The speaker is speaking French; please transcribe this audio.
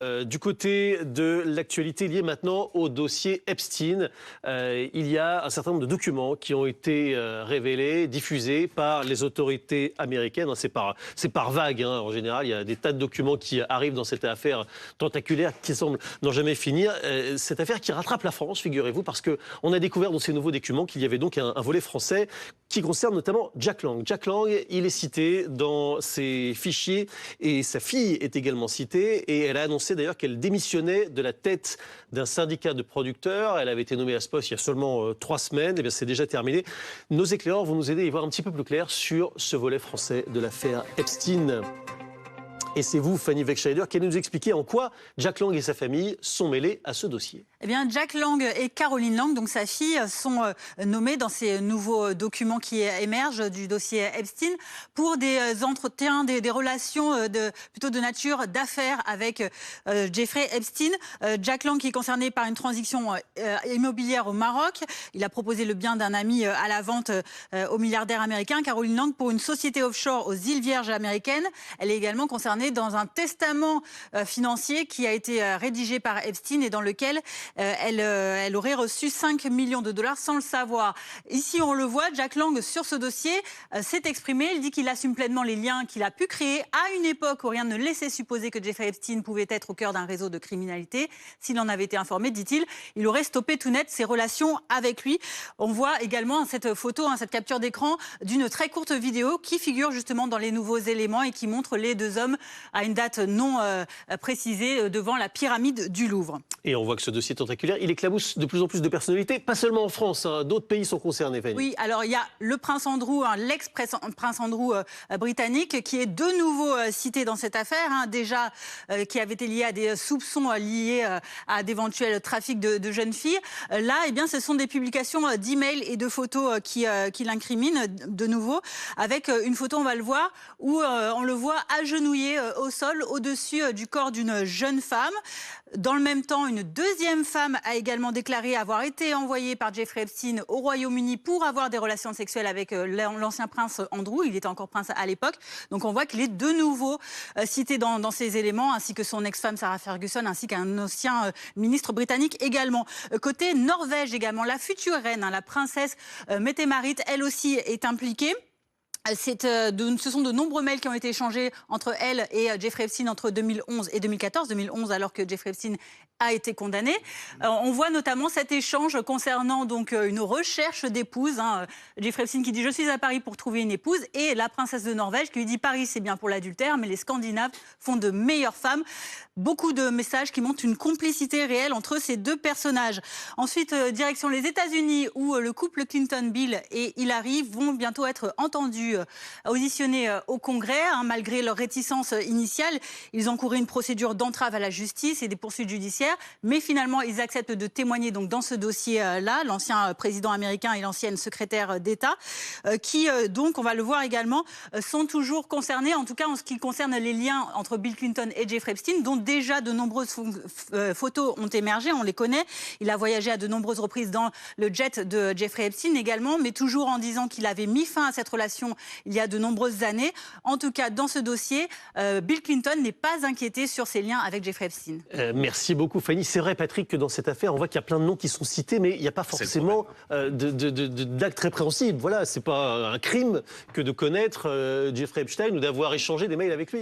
Du côté de l'actualité liée maintenant au dossier Epstein, il y a un certain nombre de documents qui ont été révélés, diffusés par les autorités américaines. C'est par vague, hein. En général, il y a des tas de documents qui arrivent dans cette affaire tentaculaire qui semble n'en jamais finir. Cette affaire qui rattrape la France, figurez-vous, parce qu'on a découvert dans ces nouveaux documents qu'il y avait donc un volet français qui concerne notamment Jack Lang. Jack Lang, il est cité dans ces fichiers et sa fille est également citée et elle a annoncé d'ailleurs qu'elle démissionnait de la tête d'un syndicat de producteurs. Elle avait été nommée à ce poste il y a seulement 3 semaines. Eh bien, c'est déjà terminé. Nos éclaireurs vont nous aider à y voir un petit peu plus clair sur ce volet français de l'affaire Epstein. Et c'est vous, Fanny Wegscheider, qui allez nous expliquer en quoi Jack Lang et sa famille sont mêlés à ce dossier. Eh bien, Jack Lang et Caroline Lang, donc sa fille, sont nommés dans ces nouveaux documents qui émergent du dossier Epstein pour des entretiens, des relations plutôt de nature d'affaires avec Jeffrey Epstein. Jack Lang qui est concerné par une transaction immobilière au Maroc. Il a proposé le bien d'un ami à la vente au milliardaire américain. Caroline Lang pour une société offshore aux îles Vierges américaines. Elle est également concernée dans un testament financier qui a été rédigé par Epstein et dans lequel elle aurait reçu 5 millions de dollars sans le savoir. Ici, on le voit, Jack Lang, sur ce dossier, s'est exprimé. Il dit qu'il assume pleinement les liens qu'il a pu créer à une époque où rien ne laissait supposer que Jeffrey Epstein pouvait être au cœur d'un réseau de criminalité. S'il en avait été informé, dit-il, il aurait stoppé tout net ses relations avec lui. On voit également cette photo, cette capture d'écran d'une très courte vidéo qui figure justement dans les nouveaux éléments et qui montre les deux hommes à une date non précisée devant la pyramide du Louvre. Et on voit que ce dossier tentaculaire, il éclabousse de plus en plus de personnalités, pas seulement en France, hein, d'autres pays sont concernés, Fanny. Oui, alors il y a le prince Andrew, l'ex-prince Andrew britannique, qui est de nouveau cité dans cette affaire, déjà qui avait été lié à des soupçons liés à d'éventuels trafics de jeunes filles. Là, eh bien, ce sont des publications d'emails et de photos qui l'incriminent de nouveau, avec une photo, on va le voir, où on le voit agenouillé au sol, au-dessus du corps d'une jeune femme. Dans le même temps, une deuxième femme a également déclaré avoir été envoyée par Jeffrey Epstein au Royaume-Uni pour avoir des relations sexuelles avec l'ancien prince Andrew. Il était encore prince à l'époque. Donc on voit qu'il est de nouveau cité dans ces éléments, ainsi que son ex-femme Sarah Ferguson, ainsi qu'un ancien ministre britannique également. Côté Norvège également, la future reine, la princesse Mette-Marit, elle aussi est impliquée. Ce sont de nombreux mails qui ont été échangés entre elle et Jeffrey Epstein entre 2011 et 2014. 2011 alors que Jeffrey Epstein a été condamné. On voit notamment cet échange concernant donc une recherche d'épouse. Jeffrey Epstein qui dit « Je suis à Paris pour trouver une épouse » et la princesse de Norvège qui lui dit « Paris c'est bien pour l'adultère, mais les Scandinaves font de meilleures femmes ». Beaucoup de messages qui montrent une complicité réelle entre ces deux personnages. Ensuite, direction les États-Unis où le couple Clinton, Bill et Hillary vont bientôt être entendus, auditionnés au Congrès. Malgré leur réticence initiale, ils encouraient une procédure d'entrave à la justice et des poursuites judiciaires. Mais finalement, ils acceptent de témoigner donc dans ce dossier-là, l'ancien président américain et l'ancienne secrétaire d'État, qui donc, on va le voir également, sont toujours concernés, en tout cas en ce qui concerne les liens entre Bill Clinton et Jeffrey Epstein, dont déjà de nombreuses photos ont émergé, on les connaît. Il a voyagé à de nombreuses reprises dans le jet de Jeffrey Epstein également, mais toujours en disant qu'il avait mis fin à cette relation il y a de nombreuses années. En tout cas, dans ce dossier, Bill Clinton n'est pas inquiété sur ses liens avec Jeffrey Epstein. Merci beaucoup, Fanny. C'est vrai, Patrick, que dans cette affaire, on voit qu'il y a plein de noms qui sont cités, mais il n'y a pas forcément d'actes répréhensibles. Voilà, c'est pas un crime que de connaître Jeffrey Epstein ou d'avoir échangé des mails avec lui.